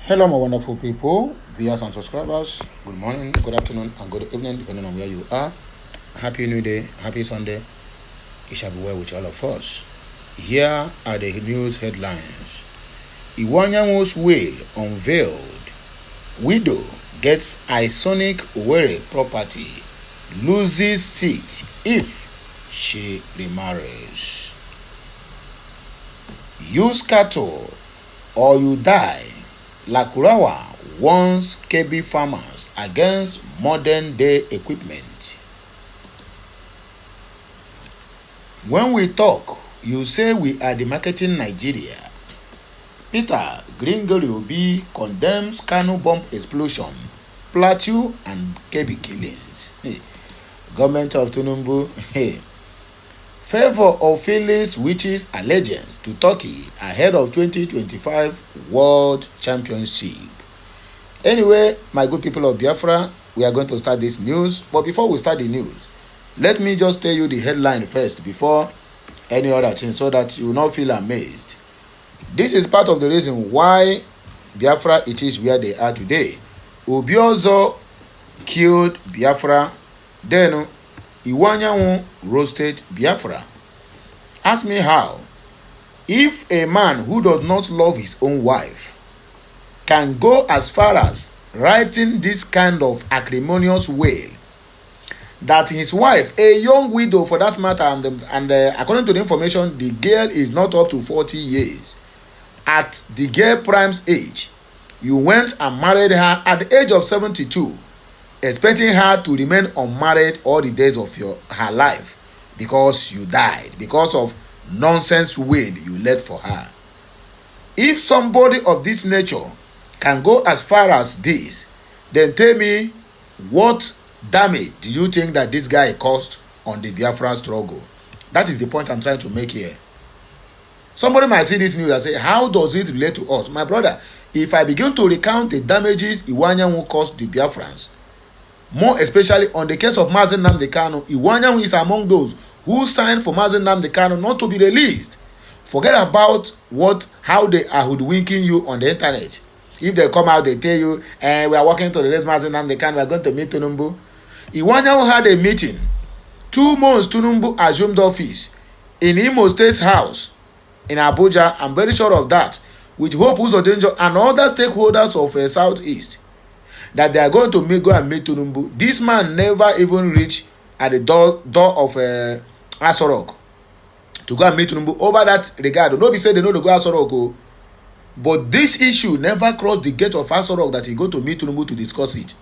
Hello, my wonderful people, viewers and subscribers. Good morning, good afternoon, and good evening, depending on where you are. Happy New Day, happy Sunday. It shall be well with all of us. Here are the news headlines. Iwanyanwo's will unveiled. Widow gets Isonic Owerri property, loses seat if she remarries. Use cattle or you die. Lakurawa warns KB farmers against modern day equipment. When we talk, you say we are demarketing Nigeria. Peter Gringoliobi condemns Kano bomb explosion, Plateau and KB killings. Government of Tinubu, favor of Phillies witches allegiance to Turkey ahead of 2025 World Championship. Anyway, my good people of Biafra, we are going to start this news. But before we start the news, let me just tell you the headline first before any other thing so that you will not feel amazed. This is part of the reason why Biafra it is where they are today. Obiozo killed Biafra, then Iwanyanwu roasted Biafra. Ask me how. If a man who does not love his own wife can go as far as writing this kind of acrimonious will that his wife, a young widow for that matter, and according to the information, the girl is not up to 40 years. At the girl prime's age, you went and married her at the age of 72. Expecting her to remain unmarried all the days of her life because you died, because of nonsense will you led for her. If somebody of this nature can go as far as this, then tell me what damage do you think that this guy caused on the Biafran struggle? That is the point I'm trying to make here. Somebody might see this news and say, how does it relate to us? My brother, if I begin to recount the damages Iwanyanwu caused the Biafrans, more especially on the case of Mazi Nnamdi Kanu, Iwanyanwu is among those who signed for Mazi Nnamdi Kanu not to be released. Forget about how they are hoodwinking you on the internet. If they come out, they tell you, we are working to release Mazi Nnamdi Kanu, we are going to meet Tinubu. Iwanyanwu had a meeting. 2 months Tinubu assumed office in Imo State House in Abuja. I'm very sure of that. With Hope Uzodinjo and other stakeholders of Southeast, that they are going to go and meet Tinubu. This man never even reached at the door of Asorok to go and meet Tinubu over that regard. Nobody said they know to go Asorok, but this issue never crossed the gate of Asorok that he go to meet Tinubu to discuss it.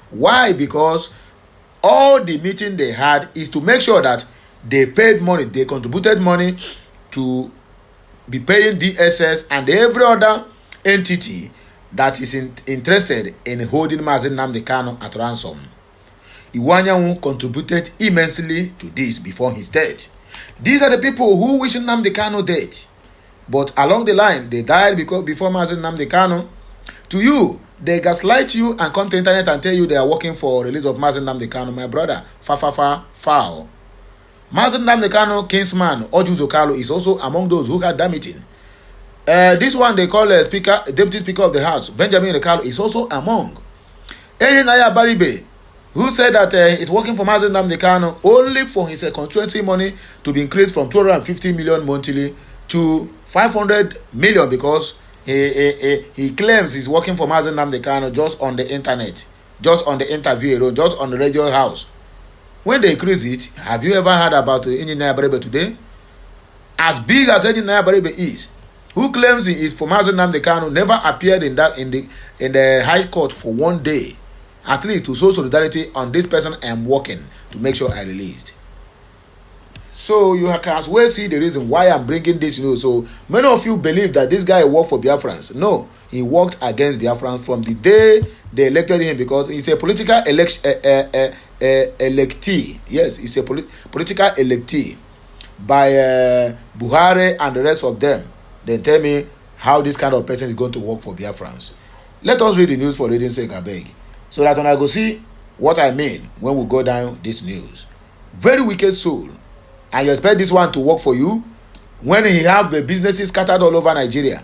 Why? Because all the meeting they had is to make sure that they paid money, they contributed money to be paying DSS and every other entity that is interested in holding Mazi Nnamdi Kanu at ransom. Iwanyanwu contributed immensely to this before his death. These are the people who wish Nnamdi Kanu dead. But along the line, they died before Mazi Nnamdi Kanu. To you, they gaslight you and come to the internet and tell you they are working for release of Mazi Nnamdi Kanu. My brother, foul. Mazi Nnamdi Kanu, kinsman, Ojuzo Kalu, is also among those who had that meeting. This one they call Deputy Speaker of the House, Benjamin Rekalo, is also among. Ehinaya Baribe, who said that he's working for Mazi Nnamdi Kanu only for his constituency money to be increased from 250 million monthly to 500 million because he claims he's working for Mazi Nnamdi Kanu just on the internet, just on the interview, just on the radio house. When they increase it, have you ever heard about Ehinaya Baribe today? As big as Ehinaya Baribe is, who claims he is for Mazi Nnamdi Kanu, never appeared in the High Court for one day, at least to show solidarity on this person I am working to make sure I released. So you can as well see the reason why I'm bringing this news. So many of you believe that this guy worked for Biafrans. No, he worked against Biafrans from the day they elected him because he's a political electee. Yes, he's a political electee by Buhari and the rest of them. Then tell me how this kind of person is going to work for Biafrans. Let us read the news for reading sake, I beg. So that when I go see what I mean when we go down this news. Very wicked soul. And you expect this one to work for you when he have the businesses scattered all over Nigeria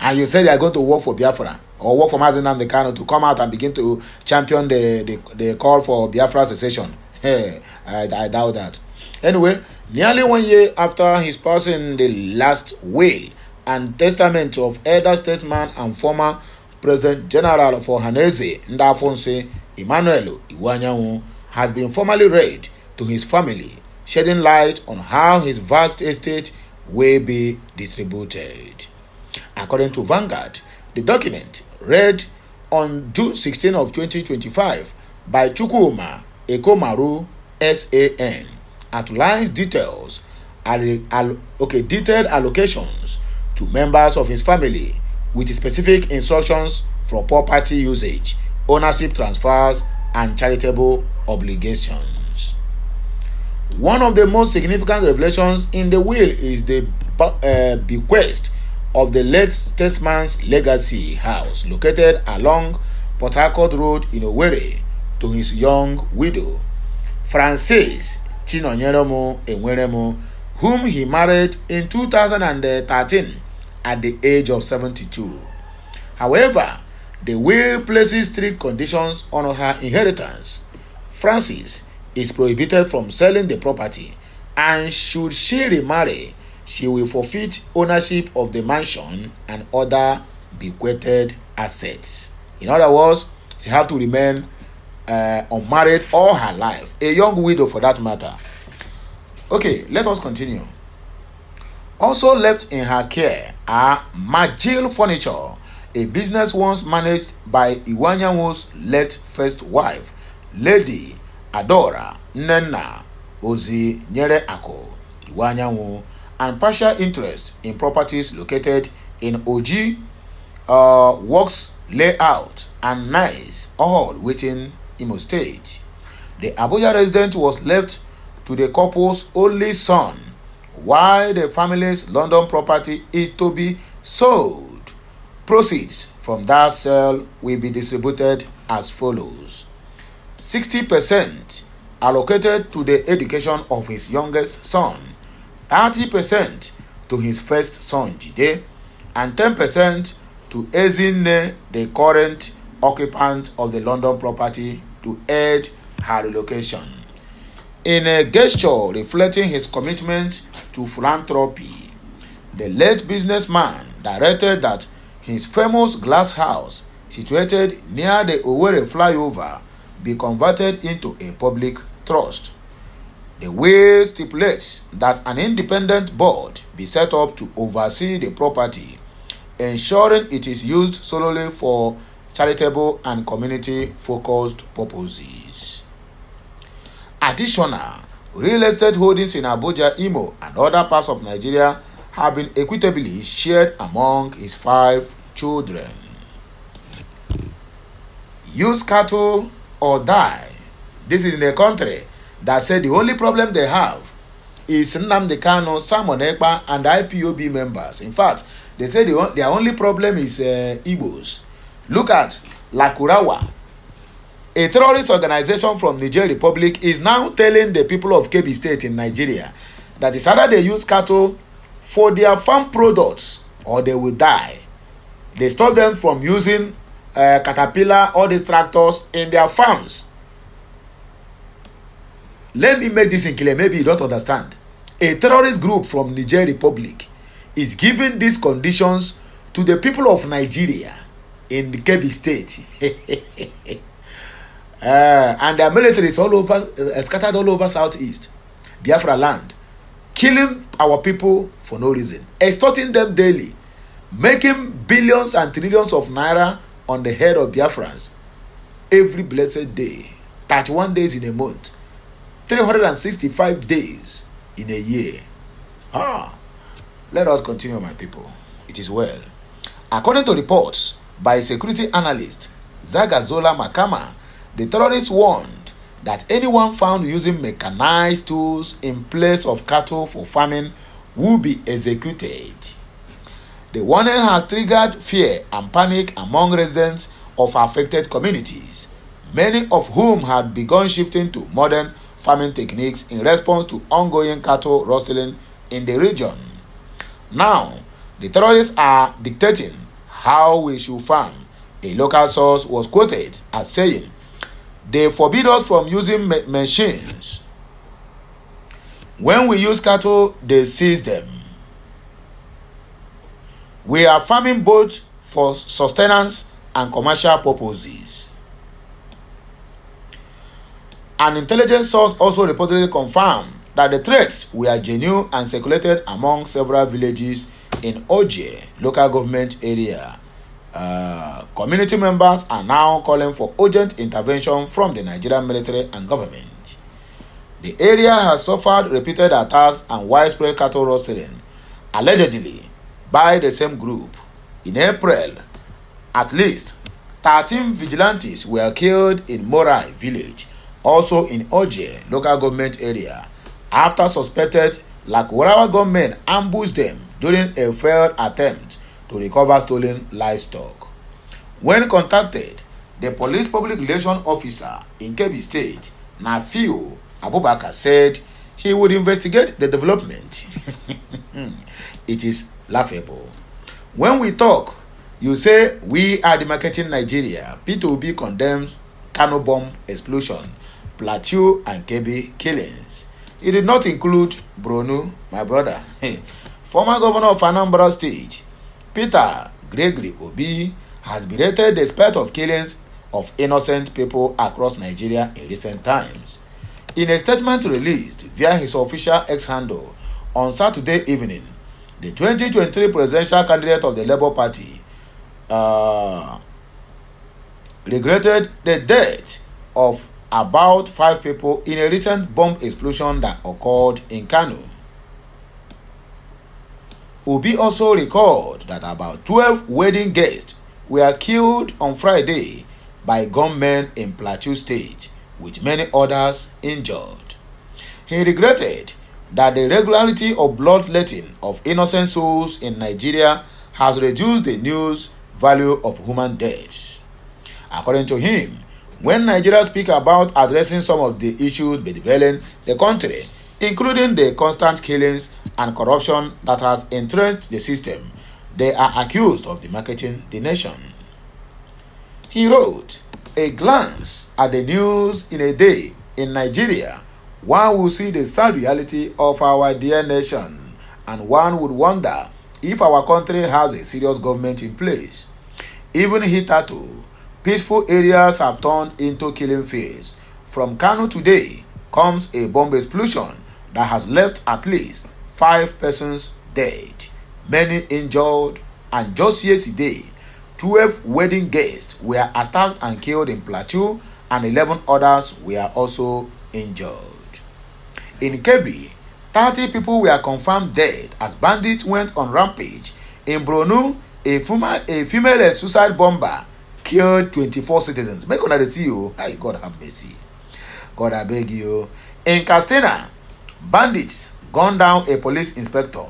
and you say they are going to work for Biafra or work for Mazen and the Kano to come out and begin to champion the call for Biafra secession. Hey, I doubt that. Anyway, nearly 1 year after his passing, the last will and testament of elder statesman and former President General of Ohanaeze Ndafonse Emmanuel Iwanyanwu has been formally read to his family, shedding light on how his vast estate will be distributed. According to Vanguard, the document, read on June 16 of 2025 by Chukwuma Ekomaru SAN, outlines detailed allocations to members of his family with specific instructions for property usage, ownership transfers, and charitable obligations. One of the most significant revelations in the will is the bequest of the late statesman's legacy house located along Port Harcourt Road in Owerri to his young widow, Frances Chinonyeremo Enweremo, whom he married in 2013 at the age of 72. However, the will places strict conditions on her inheritance. Frances is prohibited from selling the property, and should she remarry, she will forfeit ownership of the mansion and other bequeathed assets. In other words, she has to remain unmarried all her life, a young widow for that matter. Okay, let us continue. Also left in her care are Majil Furniture, a business once managed by Iwanyawu's late first wife, Lady Adora Nnenna Ozi Nyere Ako Iwanyawu, and partial interest in properties located in Oji Works Layout and Nice, all within Imo State. The Abuja resident was left to the couple's only son, while the family's London property is to be sold. Proceeds from that sale will be distributed as follows: 60% allocated to the education of his youngest son, 30% to his first son Jide, and 10% to Ezinne, the current occupant of the London property, to aid her relocation. In a gesture reflecting his commitment to philanthropy, the late businessman directed that his famous glass house, situated near the Owerri flyover, be converted into a public trust. The will stipulates that an independent board be set up to oversee the property, ensuring it is used solely for charitable and community-focused purposes. Additional real estate holdings in Abuja, Imo, and other parts of Nigeria have been equitably shared among his 5 children. Use cattle or die. This is in a country that said the only problem they have is Nnamdi Kanu, Simon Ekpa, and IPOB members. In fact, they say their only problem is Igbos. Look at Lakurawa. A terrorist organization from Niger Republic is now telling the people of Kebbi State in Nigeria that it's either they use cattle for their farm products or they will die. They stop them from using caterpillar or these tractors in their farms. Let me make this in clear, maybe you don't understand. A terrorist group from Niger Republic is giving these conditions to the people of Nigeria in the Kebbi State. And their military is all over, scattered all over Southeast, Biafraland, killing our people for no reason, extorting them daily, making billions and trillions of naira on the head of Biafrans every blessed day, 31 days in a month, 365 days in a year. Let us continue, my people. It is well. According to reports by security analyst Zagazola Makama, the terrorists warned that anyone found using mechanized tools in place of cattle for farming will be executed. The warning has triggered fear and panic among residents of affected communities, many of whom had begun shifting to modern farming techniques in response to ongoing cattle rustling in the region. Now, the terrorists are dictating how we should farm. A local source was quoted as saying, "They forbid us from using machines. When we use cattle, they seize them. We are farming both for sustenance and commercial purposes." An intelligence source also reportedly confirmed that the threats were genuine and circulated among several villages in Oje local government area. Community members are now calling for urgent intervention from the Nigerian military and government. The area has suffered repeated attacks and widespread cattle rustling, allegedly by the same group. In April, at least 13 vigilantes were killed in Morai village, also in Oje local government area, after suspected Lakwarawa gunmen ambushed them during a failed attempt to recover stolen livestock. When contacted, the police public relations officer in Kebbi State, Nafiu Abubakar, said he would investigate the development. It is laughable. When we talk, you say we are demarcating Nigeria. P2B condemns Kano bomb explosion, Plateau and Kebbi killings. It did not include Bronu, my brother. Former governor of Anambra State, Peter Gregory Obi, has berated the spate of killings of innocent people across Nigeria in recent times. In a statement released via his official X handle on Saturday evening, the 2023 presidential candidate of the Labour Party regretted the death of about 5 people in a recent bomb explosion that occurred in Kano. Obi also recalled that about 12 wedding guests were killed on Friday by gunmen in Plateau State, with many others injured. He regretted that the regularity of bloodletting of innocent souls in Nigeria has reduced the news value of human deaths. According to him, when Nigerians speak about addressing some of the issues bedeviling the country, including the constant killings and corruption that has entrenched the system, they are accused of demarcating the nation. He wrote, "A glance at the news in a day in Nigeria, one will see the sad reality of our dear nation, and one would wonder if our country has a serious government in place. Even hitherto, peaceful areas have turned into killing fields. From Kano today comes a bomb explosion that has left at least 5 persons dead, many injured, and just yesterday, 12 wedding guests were attacked and killed in Plateau, and 11 others were also injured. In Kebbi, 30 people were confirmed dead as bandits went on rampage. In Bronu, a female suicide bomber killed 24 citizens. Make una dey see you. Hey, God have mercy. God, I beg you. In Katsina, bandits gunned down a police inspector.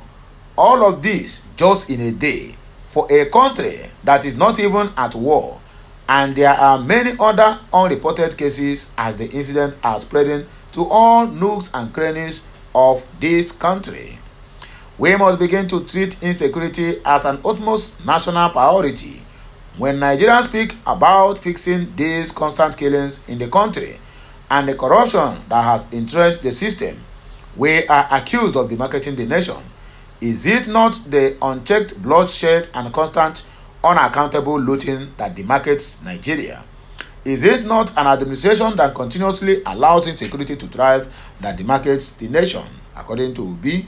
All of this just in a day for a country that is not even at war. And there are many other unreported cases as the incidents are spreading to all nooks and crannies of this country. We must begin to treat insecurity as an utmost national priority. When Nigerians speak about fixing these constant killings in the country and the corruption that has entrenched the system, we are accused of demarcating the nation. Is it not the unchecked bloodshed and constant unaccountable looting that demarcates Nigeria? Is it not an administration that continuously allows insecurity to thrive that demarcates the nation, according to Obi?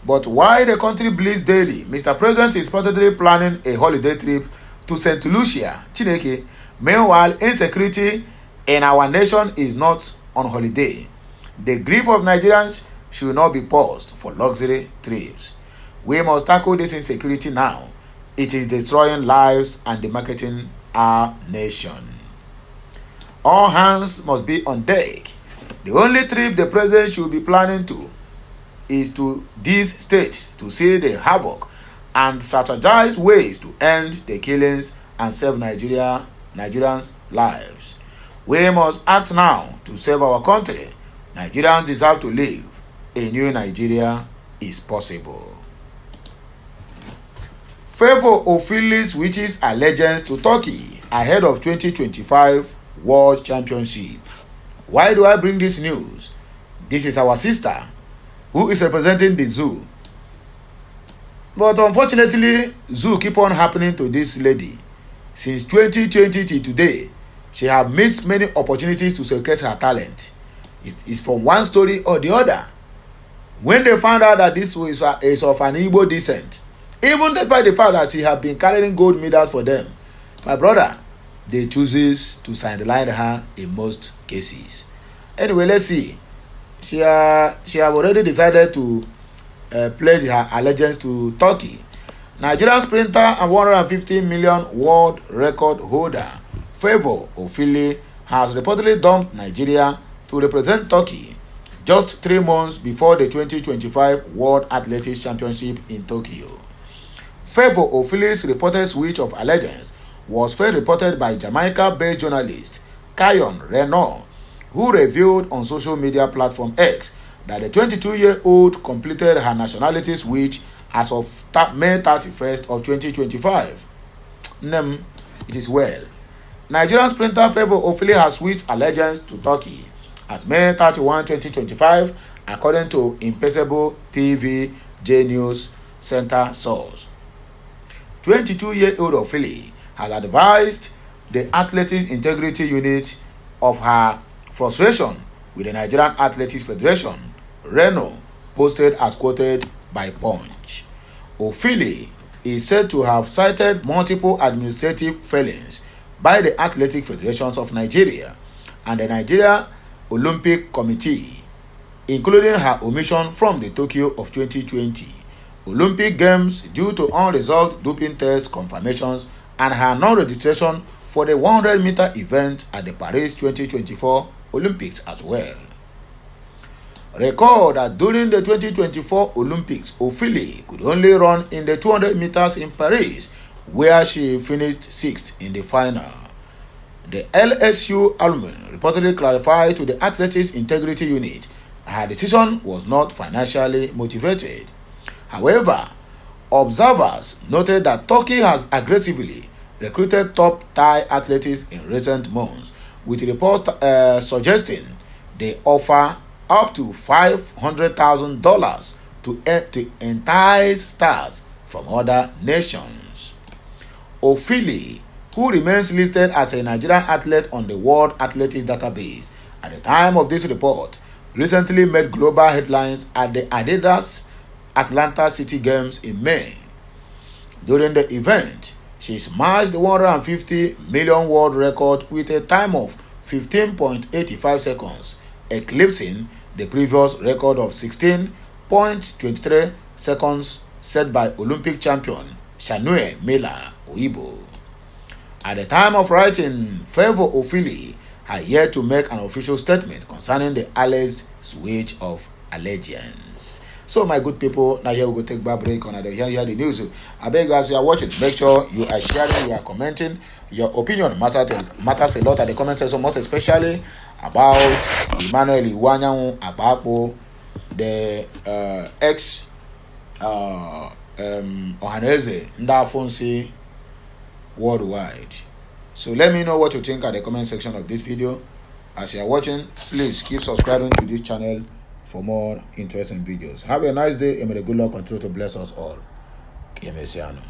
But while the country bleeds daily, Mr. President is reportedly planning a holiday trip to St. Lucia, Chineke. Meanwhile, insecurity in our nation is not on holiday. The grief of Nigerians should not be paused for luxury trips. We must tackle this insecurity now. It is destroying lives and demarcating our nation. All hands must be on deck. The only trip the president should be planning to is to these states to see the havoc and strategize ways to end the killings and save Nigerians' lives. We must act now to save our country. Nigerians deserve to live. A new Nigeria is possible. Favor Ofili switches allegiance to Turkey ahead of 2025 World Championship. Why do I bring this news? This is our sister who is representing the zoo. But unfortunately, zoo keep on happening to this lady. Since 2020 till today, she have missed many opportunities to showcase her talent. It's from one story or the other. When they found out that this is of an Igbo descent, even despite the fact that she have been carrying gold medals for them, my brother, they chooses to sideline her in most cases. Anyway, let's see. She have already decided to pledge her allegiance to Turkey. Nigerian sprinter and 150 million world record holder Favor Ofili has reportedly dumped Nigeria to represent Turkey just 3 months before the 2025 World Athletics Championship in Tokyo. Favor Ofili's reported switch of allegiance was first reported by Jamaica-based journalist Kayon Renault, who revealed on social media platform X that the 22-year-old completed her nationality switch as of May 31st of 2025. It is well. Nigerian sprinter Favor Ofili has switched allegiance to Turkey as May 31, 2025, according to Impeccable TV J News Center source. 22-year-old Ofili has advised the Athletics Integrity Unit of her frustration with the Nigerian Athletics Federation, Renault posted as quoted by Punch. Ofili is said to have cited multiple administrative failings by the Athletic Federations of Nigeria and the Nigeria Olympic Committee, including her omission from the Tokyo of 2020 Olympic Games due to unresolved doping test confirmations and her non-registration for the 100-meter event at the Paris 2024 Olympics as well. Recall that during the 2024 Olympics, Ofili could only run in the 200 meters in Paris, where she finished 6th in the final. The LSU alumni reportedly clarified to the Athletics Integrity Unit that her decision was not financially motivated. However, observers noted that Turkey has aggressively recruited top Thai athletes in recent months, with reports suggesting they offer up to $500,000 to entice stars from other nations. Ofili, who remains listed as a Nigerian athlete on the World Athletics Database at the time of this report, recently made global headlines at the Adidas Atlanta City Games in May. During the event, she smashed the 150 million world record with a time of 15.85 seconds, eclipsing the previous record of 16.23 seconds set by Olympic champion Shanue Mela Oibo. At the time of writing, Favor Ofili had yet to make an official statement concerning the alleged switch of allegiance. So, my good people, now here we go take back break on hear the news. I beg you, as you are watching, make sure you are sharing, you are commenting. Your opinion matters a lot at the comment section, most especially about Emmanuel Iwanyanwu Abapo, the ex Ohanaeze Ndafonsi worldwide. So let me know what you think at the comment section of this video. As you are watching, please keep subscribing to this channel for more interesting videos. Have a nice day and may the good Lord continue to bless us all. Kemesiano.